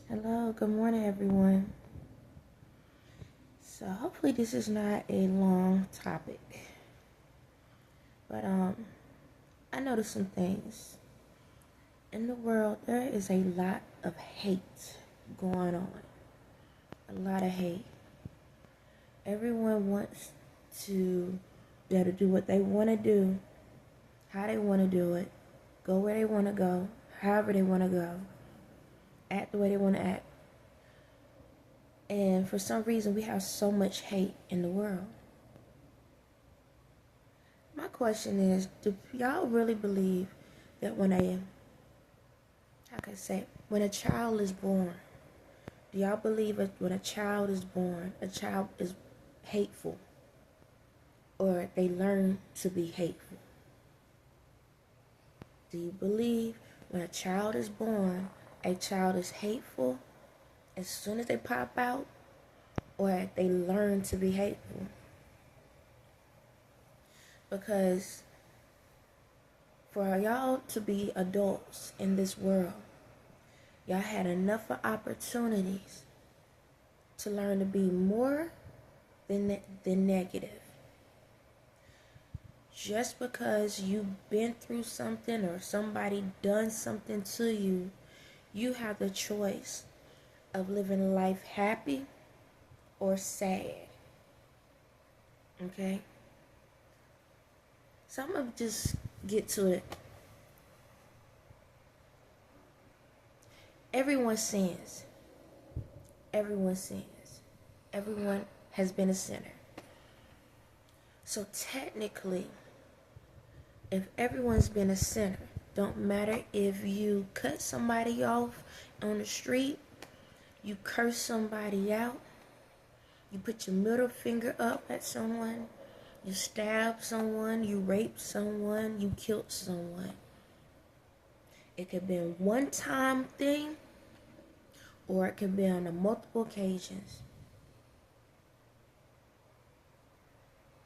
Hello, good morning, everyone. So, hopefully, this is not a long topic, but I noticed some things in the world. There is a lot of hate going on, a lot of hate. Everyone wants to be able to do what they want to do, how they want to do it, go where they want to go, however they want to go, act the way they want to act. And for some reason, we have so much hate in the world. My question is, do y'all really believe that when a child is born, do y'all believe that when a child is born, a child is hateful, or they learn to be hateful? Do you believe when a child is born, a child is hateful as soon as they pop out, or they learn to be hateful? Because for y'all to be adults in this world, y'all had enough of opportunities to learn to be more than negative. Just because you've been through something or somebody done something to you, you have the choice of living life happy or sad. Okay? So I'm going to just get to it. Everyone sins. Everyone sins. Everyone has been a sinner. So technically, if everyone's been a sinner, don't matter if you cut somebody off on the street, you curse somebody out, you put your middle finger up at someone, you stab someone, you rape someone, you killed someone. It could be a one-time thing, or it could be on multiple occasions.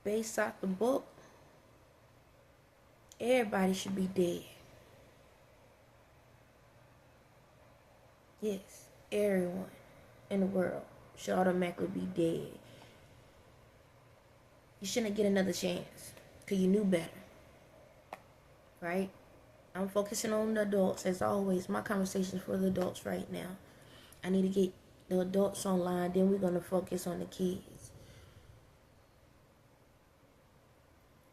Based off the book, everybody should be dead. Yes, everyone in the world should automatically be dead. You shouldn't get another chance because you knew better. Right? I'm focusing on the adults as always. My conversation is for the adults right now. I need to get the adults online, then we're going to focus on the kids.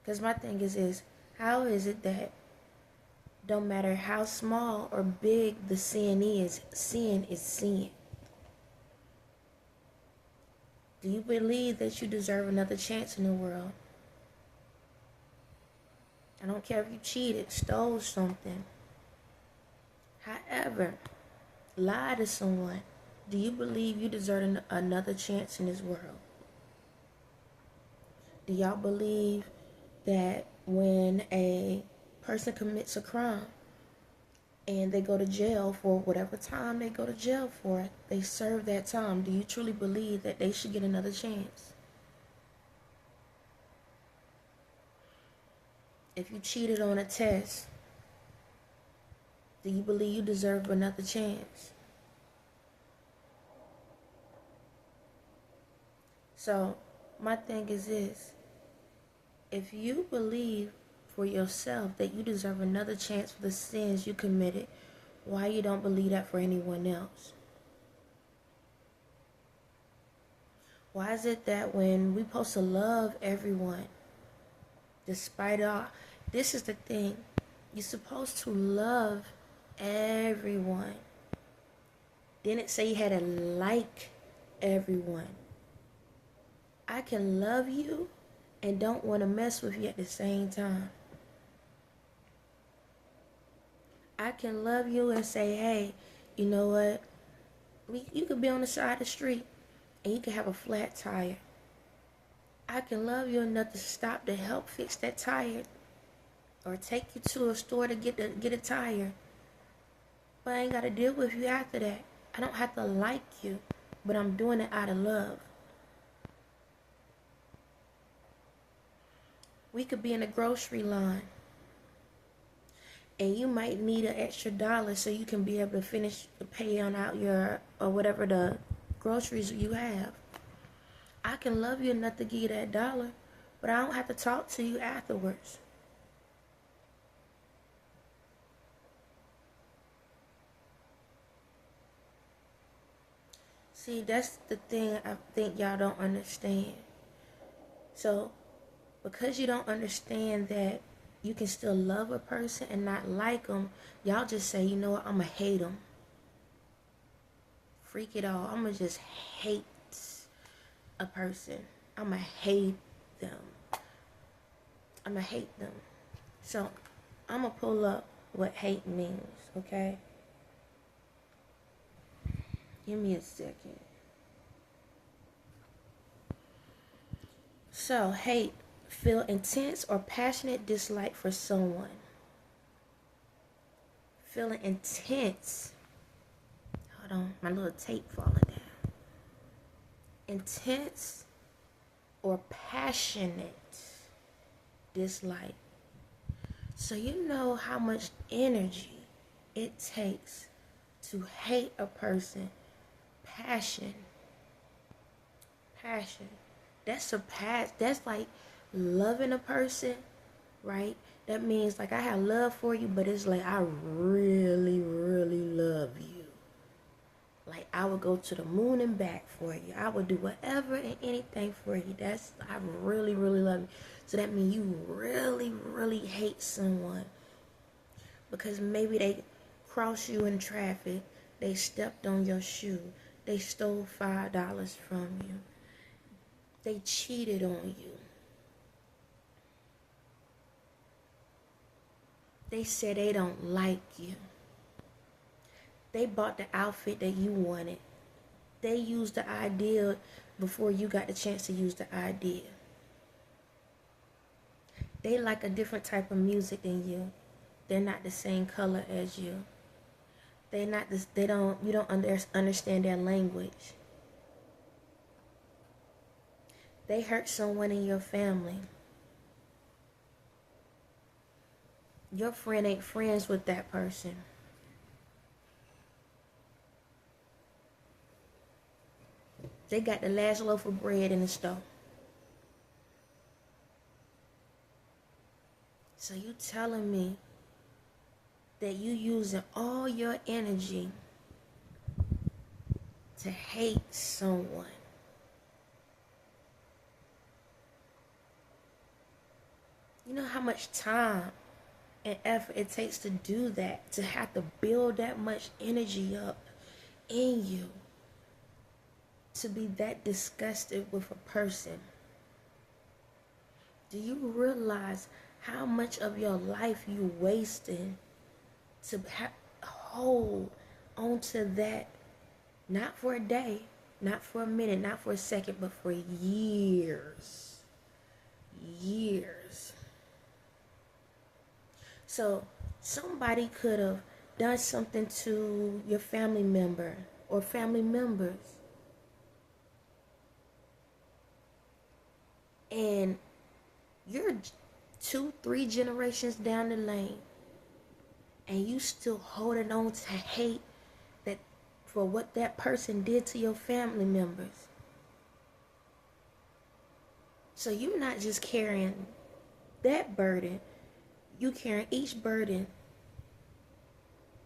Because my thing is how is it that don't matter how small or big the sin is sin. Do you believe that you deserve another chance in the world? I don't care if you cheated, stole something. However, lie to someone. Do you believe you deserve another chance in this world? Do y'all believe that when a person commits a crime and they go to jail for whatever time they go to jail for, they serve that time, do you truly believe that they should get another chance? If you cheated on a test, do you believe you deserve another chance? So, my thing is this. If you believe for yourself that you deserve another chance for the sins you committed, why you don't believe that for anyone else? Why is it that when we supposed to love everyone, despite all, this is the thing, you're supposed to love everyone. Didn't say you had to like everyone. I can love you and don't want to mess with you at the same time. I can love you and say, hey, you know what? You could be on the side of the street and you could have a flat tire. I can love you enough to stop to help fix that tire or take you to a store to get a tire. But I ain't got to deal with you after that. I don't have to like you, but I'm doing it out of love. We could be in a grocery line and you might need an extra dollar so you can be able to finish paying out your, or whatever the groceries you have. I can love you enough to give you that dollar, but I don't have to talk to you afterwards. See, that's the thing I think y'all don't understand. So, because you don't understand that you can still love a person and not like them, y'all just say, you know what, I'm going to hate them. Freak it all. I'm going to just hate a person. I'm going to hate them. I'm going to hate them. So, I'm going to pull up what hate means, okay? Give me a second. So, hate, feel intense or passionate dislike for someone. Feeling intense. Hold on, my little tape falling down. Intense or passionate dislike. So you know how much energy it takes to hate a person. Passion. That's like loving a person, right? That means like I have love for you, but it's like I really, really love you. Like I would go to the moon and back for you. I would do whatever and anything for you. I really, really love you. So that means you really, really hate someone because maybe they crossed you in traffic, they stepped on your shoe, they stole $5 from you, they cheated on you, they said they don't like you, they bought the outfit that you wanted, they used the idea before you got the chance to use the idea, they like a different type of music than you, they're not the same color as you, you don't understand their language, they hurt someone in your family. Your friend ain't friends with that person. They got the last loaf of bread in the store. So you telling me that you using all your energy to hate someone? You know how much time and effort it takes to do that, to have to build that much energy up in you, to be that disgusted with a person. Do you realize how much of your life you wasted to hold onto that, not for a day, not for a minute, not for a second, but for years? So somebody could have done something to your family member or family members, and you're 2-3 generations down the lane, and you still holding on to hate that for what that person did to your family members. So you're not just carrying that burden, you carrying each burden,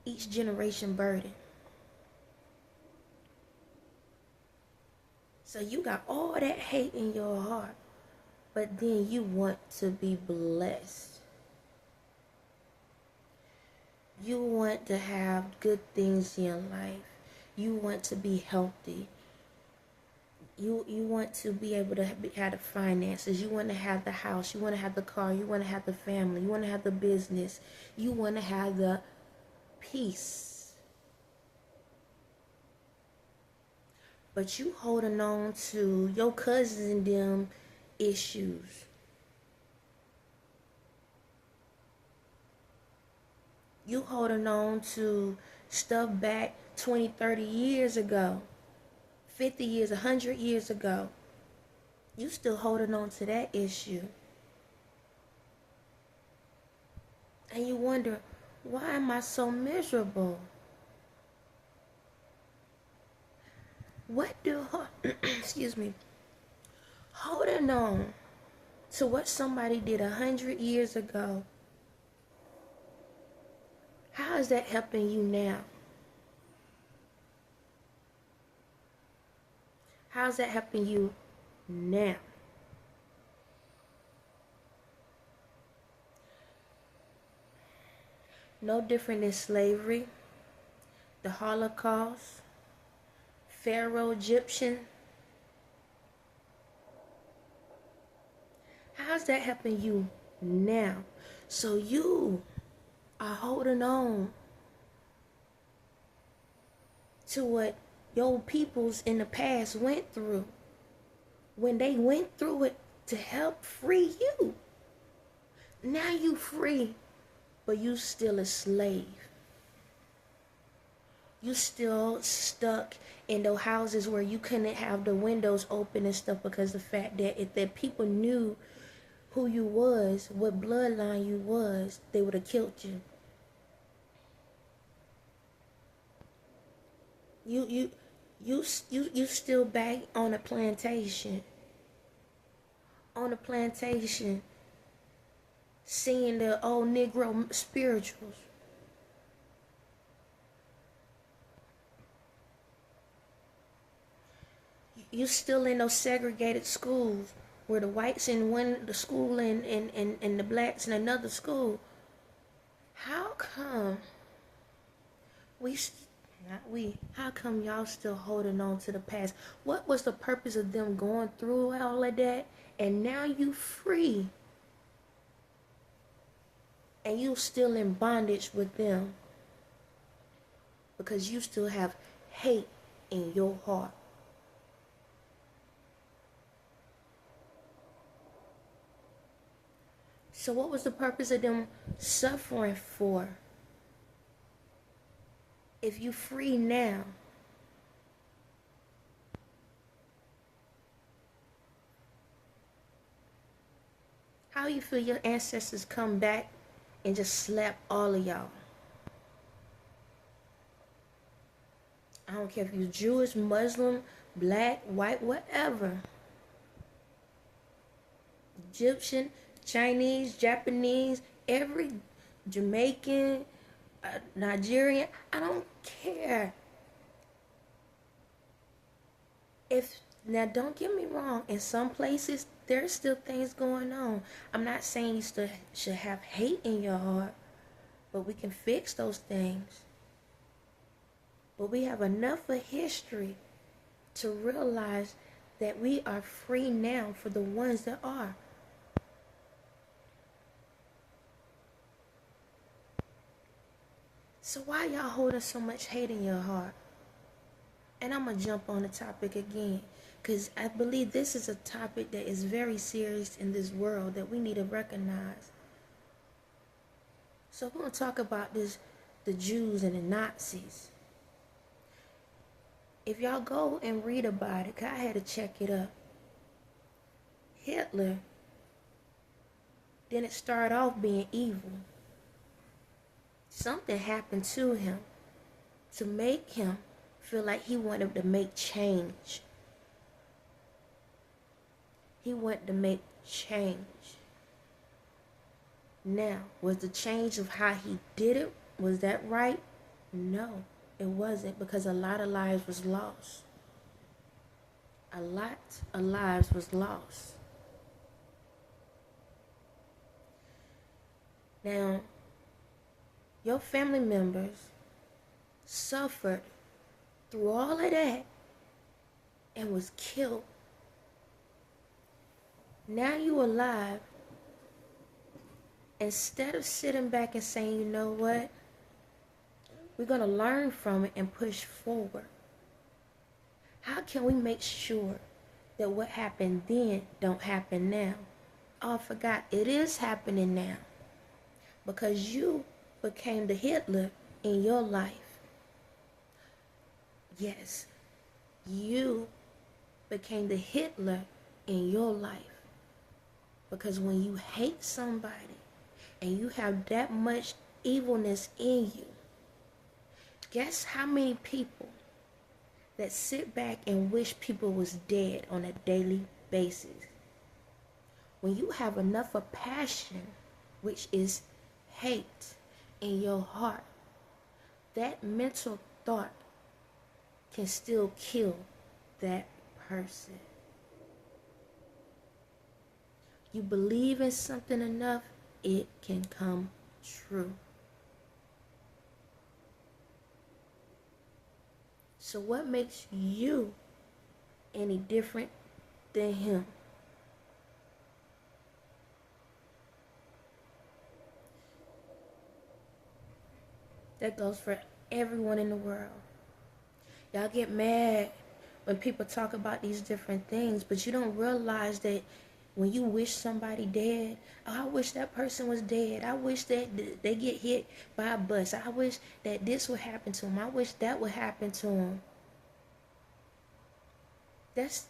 each generation burden. So you got all that hate in your heart, but then you want to be blessed. You want to have good things in your life. You want to be healthy. You want to be able to have the finances. You want to have the house. You want to have the car. You want to have the family. You want to have the business. You want to have the peace. But you holding on to your cousins and them issues. You holding on to stuff back 20, 30 years ago, 50 years, 100 years ago. You still holding on to that issue. And you wonder, Why am I so miserable? What do, excuse me, holding on to what somebody did 100 years ago, how is that helping you now? How's that helping you now? No different than slavery, the Holocaust, Pharaoh, Egyptian. How's that helping you now? So you are holding on to what your peoples in the past went through when they went through it to help free you. Now you free, but you still a slave. You still stuck in those houses where you couldn't have the windows open and stuff because the fact that if the people knew who you was, what bloodline you was, they would have killed you. You still back on a plantation. On a plantation, seeing the old Negro spirituals. You still in those segregated schools where the whites in one the school and the blacks in another school. How come how come y'all still holding on to the past? What was the purpose of them going through all of that? And now you free. And you still in bondage with them. Because you still have hate in your heart. So what was the purpose of them suffering for? If you free now, how you feel your ancestors come back and just slap all of y'all? I don't care if you're Jewish, Muslim, black, white, whatever. Egyptian, Chinese, Japanese, every Jamaican, Nigerian, I don't care. Now don't get me wrong, in some places there's still things going on. I'm not saying you still should have hate in your heart, but we can fix those things. But we have enough of history to realize that we are free now for the ones that are. So why y'all holding so much hate in your heart? And I'm going to jump on the topic again, because I believe this is a topic that is very serious in this world that we need to recognize. So we're going to talk about the Jews and the Nazis. If y'all go and read about it, 'cause I had to check it up. Hitler didn't start off being evil. Something happened to him to make him feel like he wanted to make change. He wanted to make change. Now, was the change of how he did it, was that right? No, it wasn't, because a lot of lives was lost. A lot of lives was lost. Now, your family members suffered through all of that and was killed. Now you alive. Instead of sitting back and saying, you know what? We're going to learn from it and push forward. How can we make sure that what happened then don't happen now? Oh, I forgot. It is happening now. Because you became the Hitler in your life. Yes, you became the Hitler in your life. Because when you hate somebody and you have that much evilness in you. Guess how many people that sit back and wish people was dead on a daily basis? When you have enough of passion, which is hate, in your heart, that mental thought can still kill that person. You believe in something enough, it can come true. So what makes you any different than him? That goes for everyone in the world. Y'all get mad when people talk about these different things, but you don't realize that when you wish somebody dead, oh, I wish that person was dead. I wish that they get hit by a bus. I wish that this would happen to them. I wish that would happen to them. That's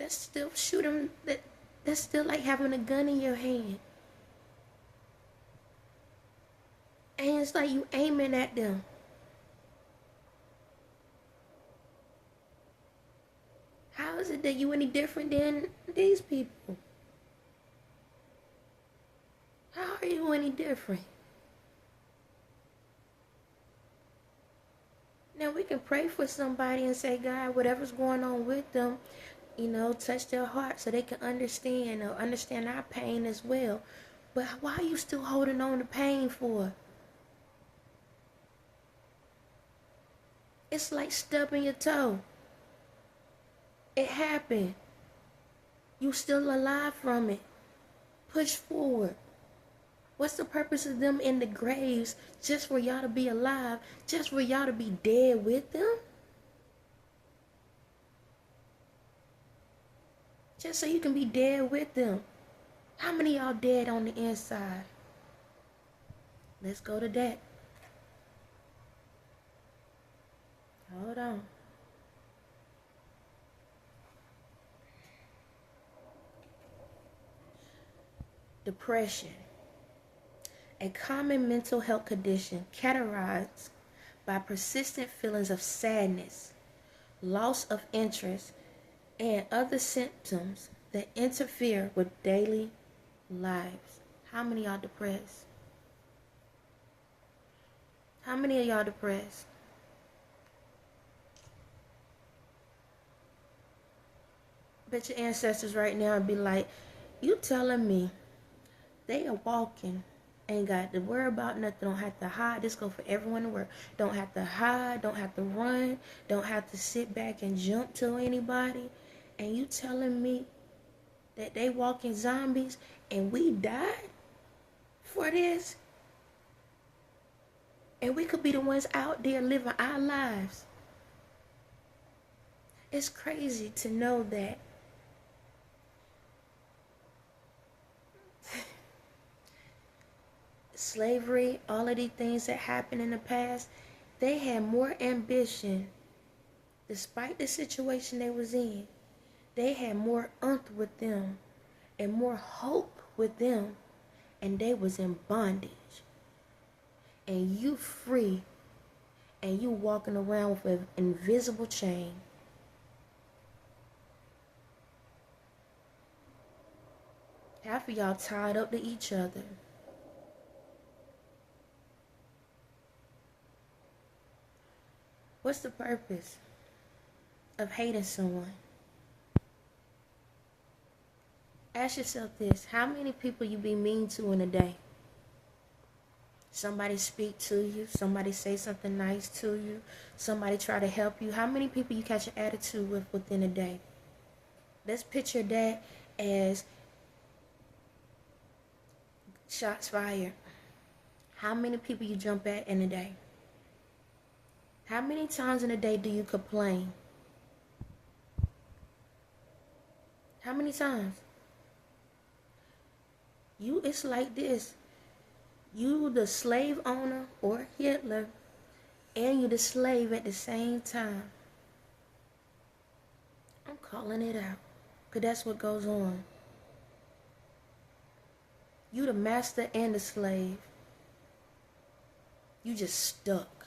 still shooting. That's still like having a gun in your hand. And it's like you aiming at them. How is it that you any different than these people? How are you any different? Now we can pray for somebody and say, God, whatever's going on with them, touch their heart so they can understand or understand our pain as well. But why are you still holding on to pain for? It's like stubbing your toe. It happened. You still alive from it. Push forward. What's the purpose of them in the graves just for y'all to be alive, just for y'all to be dead with them? Just so you can be dead with them. How many of y'all dead on the inside? Let's go to that. Hold on. Depression, a common mental health condition characterized by persistent feelings of sadness, loss of interest, and other symptoms that interfere with daily lives. How many of y'all depressed? How many of y'all depressed? Bet your ancestors right now would be like, you telling me they are walking, ain't got to worry about nothing, don't have to hide. This go for everyone in the world. Don't have to hide, don't have to run, don't have to sit back and jump to anybody. And you telling me that they walking zombies and we died for this? And we could be the ones out there living our lives. It's crazy to know that slavery, all of these things that happened in the past, they had more ambition. Despite the situation they was in, they had more oomph with them and more hope with them, and they was in bondage. And you free, and you walking around with an invisible chain. Half of y'all tied up to each other. What's the purpose of hating someone? Ask yourself this. How many people you be mean to in a day? Somebody speak to you. Somebody say something nice to you. Somebody try to help you. How many people you catch an attitude with within a day? Let's picture that as shots fired. How many people you jump at in a day? How many times in a day do you complain? How many times? It's like this. You the slave owner or Hitler, and you the slave at the same time. I'm calling it out, because that's what goes on. You the master and the slave. You just stuck.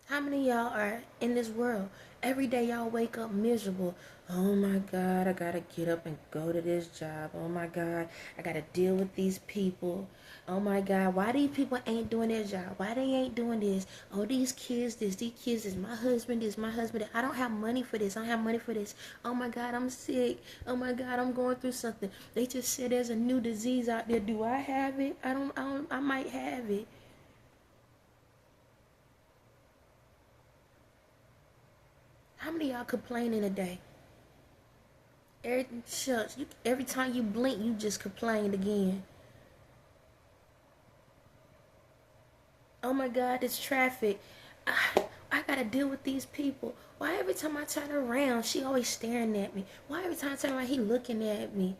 How many of y'all are in this world? Every day y'all wake up miserable. Oh my God, I gotta get up and go to this job. Oh my God, I gotta deal with these people. Oh my God, why these people ain't doing their job? Why they ain't doing this? Oh, these kids, these kids is my husband, I don't have money for this. I don't have money for this. Oh my God, I'm sick. Oh my God, I'm going through something. They just said there's a new disease out there. Do I have it? I might have it. How many of y'all complaining today? Every time you blink, you just complained again. Oh my God, this traffic. I gotta deal with these people. Why every time I turn around, she always staring at me? Why every time I turn around, he looking at me?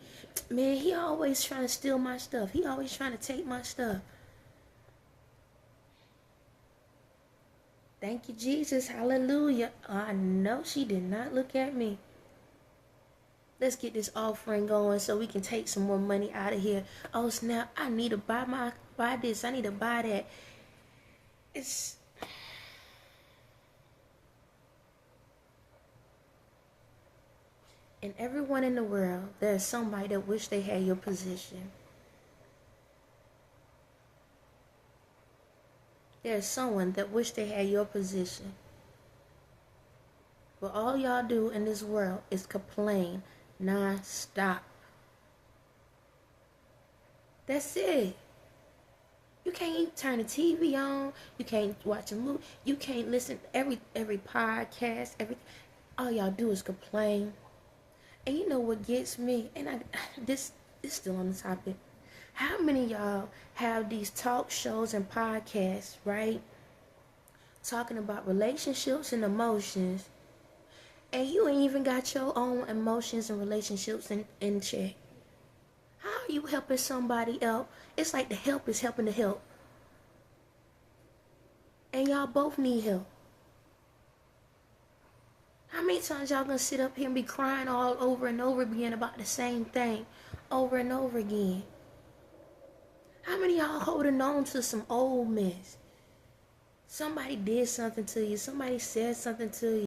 Man, he always trying to steal my stuff. He always trying to take my stuff. Thank you, Jesus. Hallelujah. I know she did not look at me. Let's get this offering going so we can take some more money out of here. Oh snap, I need to buy this. I need to buy that. It's and everyone in the world, there's somebody that wish they had your position. There's someone that wish they had your position. But all y'all do in this world is complain non-stop. That's it. You can't even turn the TV on. You can't watch a movie. You can't listen to every podcast. All y'all do is complain. And you know what gets me? And this is still on the topic. How many of y'all have these talk shows and podcasts, right? Talking about relationships and emotions. And you ain't even got your own emotions and relationships in check. How are you helping somebody else? It's like the help is helping the help. And y'all both need help. How many times y'all gonna sit up here and be crying all over and over again about the same thing over and over again? How many of y'all holding on to some old mess? Somebody did something to you. Somebody said something to you.